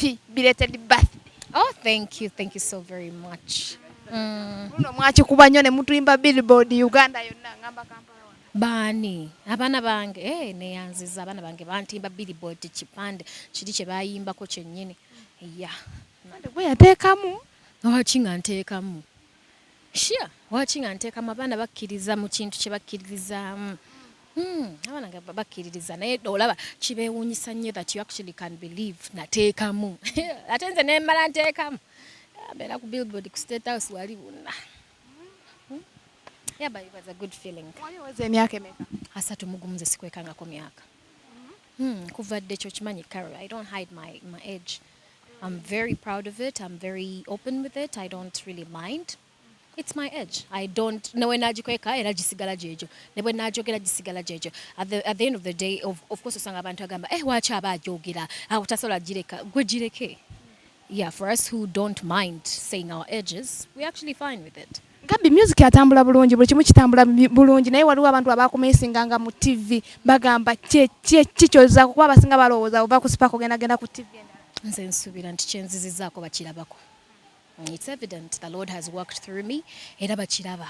happy belated birthday. Oh, thank you so very much. Muno mwakikuba nnyo ne mutuyimba Billboard Uganda yonna ngamba Kampala wano. Bani abaana bange neyanziza abaana bange bantimba Billboard kipande kiri kye bayimbako kyennyini. Yeah. Gwe yateekamu. Lwaki nga nteekamu? Sure, lwaki nga nteekamu abaana bakkiriza mu kintu kye bakkirizaamu. Abaana nga bakkiririza naye olaba kibeewuunyisa nnyo that you actually can believe nateekamu. Ate nze ne mmala nteekamu. Mbeera ku Billboard ku State House wali wonna. Yeah, but it was a good feeling. Wali weze emyaka emeka? 31 nze sikwekangako myaka. Kuva dde ekyo kimanyi Carol, I don't hide my age. I'm very proud of it. I'm very open with it. I don't really mind. It's my age. I don't know when ajikweka era gisigala jejo. Ne bwe najogera gisigala jejo. At the end of the day, of course osanga abantu agamba wacha abajogera utasola gireka gwe gireke. Yeah, for us who don't mind saying our ages, we're actually fine with it. Gabi music yatambula bulungi buli kimu kitambula bulungi naye waliwo abantu abakumesinganga mu TV bagamba kikyoza kuba basinga balowooza ova ku Spark genda ku TV endala. Nze nsubira nti kyenzizizaako bakirabako. It's evident the Lord has worked through me era bakiraba.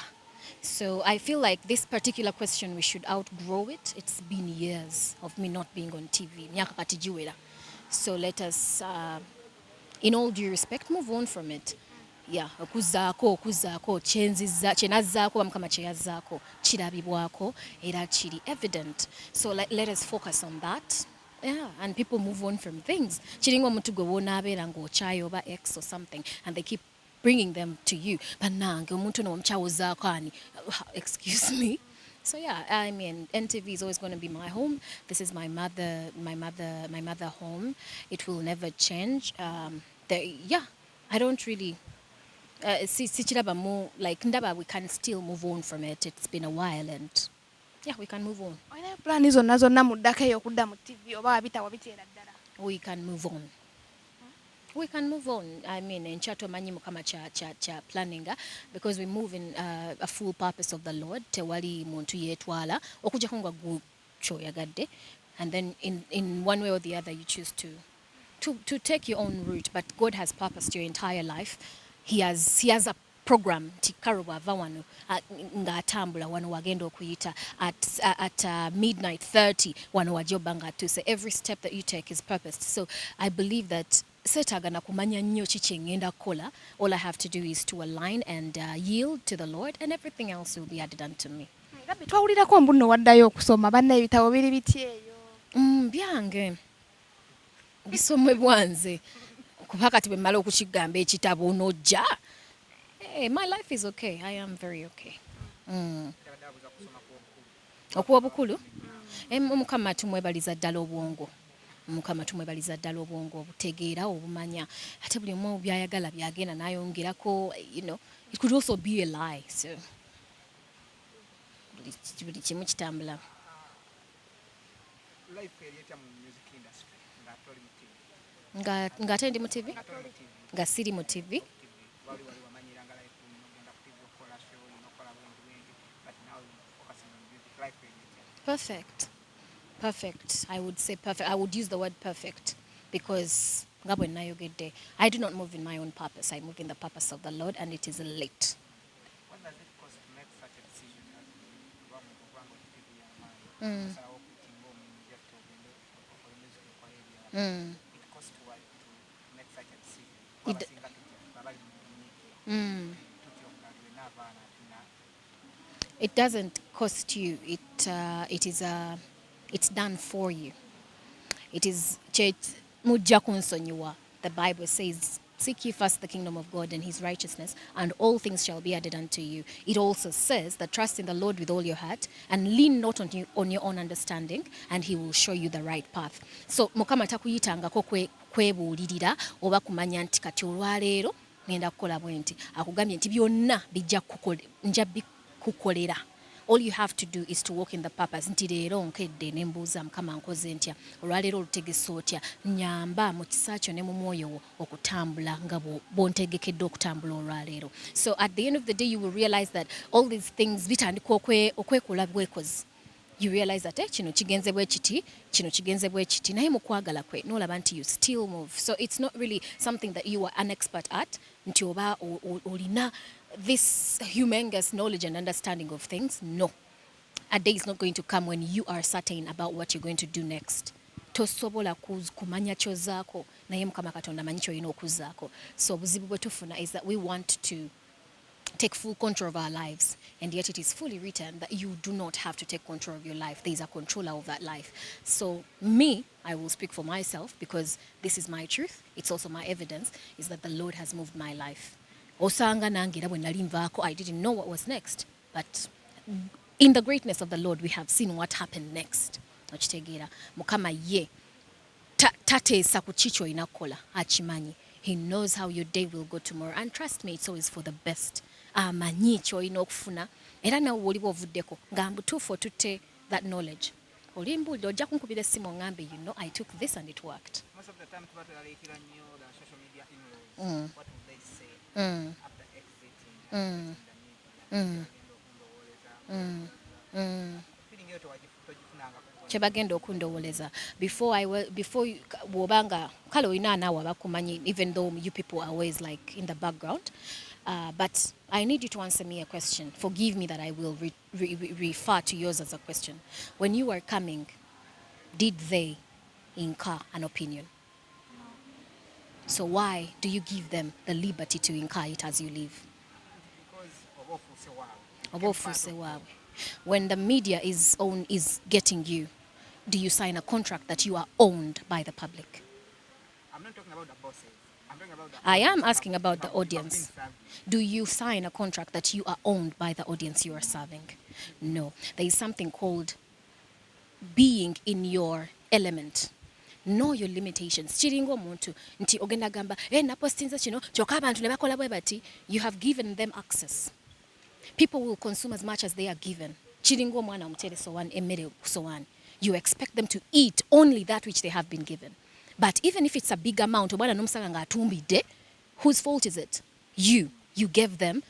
So I feel like this particular question, we should outgrow it. It's been years of me not being on TV. Myaka kati giwera. So let us, in all due respect, move on from it. Yeah, okuzaako kyenazzaako bamukama kyeyazzaako kirabibwako era kiri evident. So let us focus on that. Yeah, and people move on from things. Chiringo omuntu gwe wonaabeera ng'okyayo oba X or something, and they keep bringing them to you. Bannange omuntu n'omukyawozaako ani. Excuse me. So yeah, I mean, NTV is always going to be my home. This is my mother home. It will never change. Yeah, I don't really. Sichiraba more like ndaba, we can still move on from it. It's been a while and yeah, we can move on. Plan izo nazo namuddako eyo okudda mu TV oba wabitawa biteera ddala. We can move on. We can move on. I mean, in chato manyi mukama cha planning because we move in a full purpose of the Lord. Tewali muntu yetwala okujja kongwa gucho yagadde, and then in one way or the other you choose to take your own route, but God has purposed your entire life. He has a program tikaro bava wano ng'atambula wano wagenda okuyita at midnight 30 wano wajoba ng'atuuse. Every step that you take is purposed. So I believe that seetaaga na kumanya nnyo kiki ngenda kukola. All I have to do is to align and yield to the Lord, and everything else will be added unto me. Gabi twawulirako mbu nno waddayo okusoma banna ebitabo biri biti eyo. Byange bisomebwa nze kuba kati bwe mmala okukigamba ekitabo onojja. Hey, my life is okay. I am very okay. Okuwa bukulu? Mukama tumwebaliza ddala obwongo. Mukama tumwebaliza ddala obwongo obutegeera obumanya. Ate buli omu byayagala byagenda n'ayongerako, you know, it could also be a lie. So buli kimu kitambula. Life eriyeta mu music industry ng'atoli mu TV. Ng'ate ndi mu TV? Nga siri mu TV. Perfect. I would say perfect. I would use the word perfect because I do not move in my own purpose. I move in the purpose of the Lord, and it is late. What does it cost to make such a decision? It costs what to make such a decision? It doesn't cost you. It's done for you. It is mujja kunsonyiwa. The Bible says, "Seek ye first the kingdom of God and his righteousness, and all things shall be added unto you." It also says that trust in the Lord with all your heart and lean not on your own understanding, and he will show you the right path. So Mukama takuyitangako kwebuulirira oba kumanya nti kati olwaleero ngenda kukola bwenti. Akugambye nti byonna nja bikukolera. All you have to do is to walk in the purpose. Nti leero nkedde ne mbuuza Mukama nkoze ntya, olwaleero olutegese otya, nyamba mu kisa kyo ne mu mwoyo wo okutambula nga bw'ontegekedde okutambula olwaleero. So at the end of the day you will realize that all these things bitandika okwekola bwekozi. you realize that kino kigenze bwe kiti, kino kigenze bwe kiti, naye mu kwagala kwe n'olaba nti you still move. So it's not really something that you are an expert at, nti oba olina this humongous knowledge and understanding of things. No. A day is not going to come when you are certain about what you're going to do next. Tosobola kumanya kyozaako naye Mukama Katonda manyi ky'olina okuzaako. So obuzibu bwe tufuna is that we want to take full control of our lives, and yet it is fully written that you do not have to take control of your life. There is a controller of that life. So me, I will speak for myself because this is my truth. It's also my evidence, is that the Lord has moved my life. Osanga nangira bwe nali nvaako, I didn't know what was next, but in the greatness of the Lord we have seen what happened next. Okitegeera Mukama ye tateesa ku kicho inakola achimanyi. He knows how your day will go tomorrow, and trust me, it's always for the best. Amanyi ky'olina okufuna era nawe woliba ovuddeko nga mbutuufu otutte that knowledge. Olimbulira ojja kunkubira essimu ongambe, you know, I took this and it worked. Most of the time tuba tulaliikira nnyo the social media in-laws. What will they say after exiting the media? Feeling eyo togifunanga Kye bagenda okundowooleza before bw'obanga kale olina naawe abakumanyi, even though you people are always like in the background. But I need you to answer me a question. Forgive me that I will refer to yours as a question. When you were coming, did they incur an opinion? So why do you give them the liberty to incur it as you leave? Because Oba ofuuse waabwe. When the media is getting you, do you sign a contract that you are owned by the public? I'm not talking about the bosses. I'm talking about the I am audience asking about the who have been audience. serving. Do you sign a contract that you are owned by the audience you are serving? No. There is something called being in your element. Know your limitations. Chiringo omuntu nti ogenda gamba napostinze kino kyokka abantu ne bakola bwe bati. You have given them access. People will consume as much as they are given. Chiringo omwana omutere sowaani emmere sowaani. You expect them to eat only that which they have been given. But even if it's a big amount, omwana n'omusanga ng'atumbidde, whose fault is it? You gave them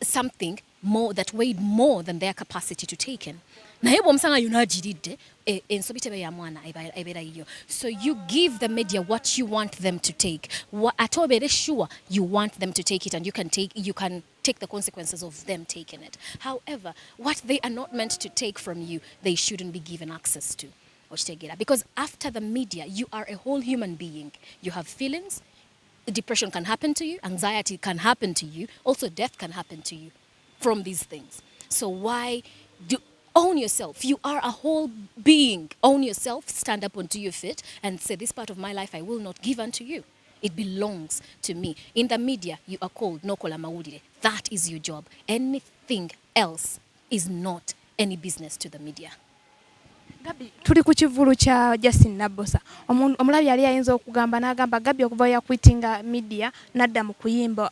something more that weighed more than their capacity to take in. Naye bw'omusanga yonna agiridde, ensobi tebe ya mwana ebeera yiyo. So you give the media what you want them to take. Ate obeere sure you want them to take it, and you can take the consequences of them taking it. However, what they are not meant to take from you, they shouldn't be given access to. Because after the media, you are a whole human being. You have feelings. Depression can happen to you. Anxiety can happen to you. Also, death can happen to you from these things. So own yourself? You are a whole being. Own yourself. Stand up onto your feet and say, this part of my life I will not give unto you. It belongs to me. In the media, you are called nokola mawulire. That is your job. Anything else is not any business to the media. Gabi, tuli ku kivulu kya Justin Nabbosa. Omulabi yali ayinza okugamba n'agamba Gabi okuva ya kwitinga media nadda mu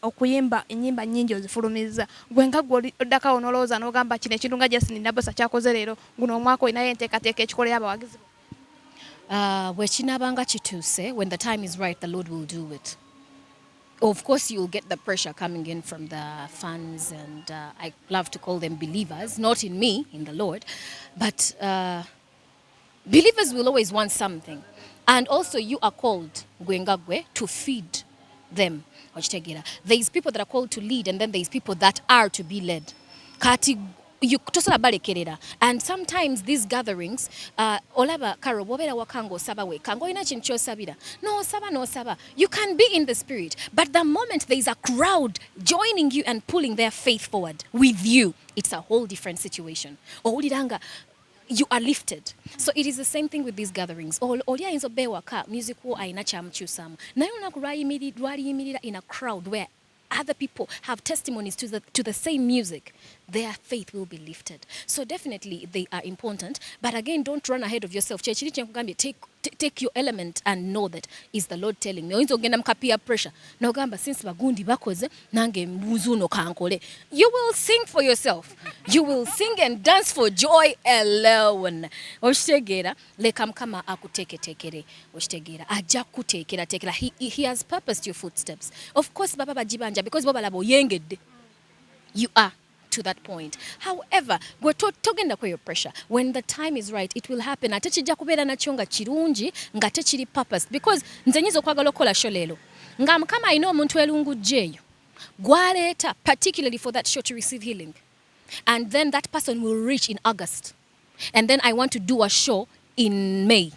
okuyimba ennyimba nnyingi ozifulumiza. Gwe nga gwe oddaka onolowooza n'ogamba kino ekintu nga Justin Nabbosa kyakoze leero guno omwaka olinayo enteekateeka ekikolera abawagizi. Bwe kinaabanga kituuse, when the time is right, the Lord will do it. Of course, you'll get the pressure coming in from the fans, and I love to call them believers, not in me, in the Lord, but believers will always want something. And also you are called, gwengagwe, to feed them. There's people that are called to lead, and then there's people that are to be led. And sometimes these gatherings, olaba karo bobera wakango saba we kango ina chincho sabira. No saba. You can be in the spirit, but the moment there is a crowd joining you and pulling their faith forward with you, it's a whole different situation. You are lifted. So it is the same thing with these gatherings. Olia inzo bewaka music wo aina chamchusamu. Nayo lwayimirira in a crowd where other people have testimonies to the same music, their faith will be lifted. So definitely they are important, but again, don't run ahead of yourself. Take your element and know that is the Lord telling me. Oyinza ogenda mukapia pressure. Nogamba since bagundi bakoze nange mbuzuno kankole. You will sing for yourself. You will sing and dance for joy alone. Oshtegera leka mukama akuteketekere. Oshtegera ajja kuteekera. He has purposed your footsteps. Of course baba bajibanja because baba labo yengedde. You are to that point. However, gwe togenda kweyo pressure. When the time is right, it will happen. Ate kijja kubeera nakyo nga kirungi nga tekiri purpose. Because nze nyiza okwagala okukola show leero nga mukama alina omuntu elungujja eyo gwaleeta particularly for that show to receive healing. And then that person will reach in August. And then I want to do a show in May.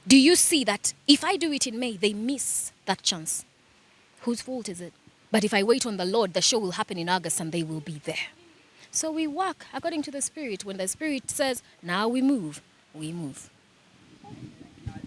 Do you see that if I do it in May, they miss that chance? Whose fault is it? But if I wait on the Lord, the show will happen in August and they will be there. So we work according to the Spirit. When the Spirit says, now we move, we move.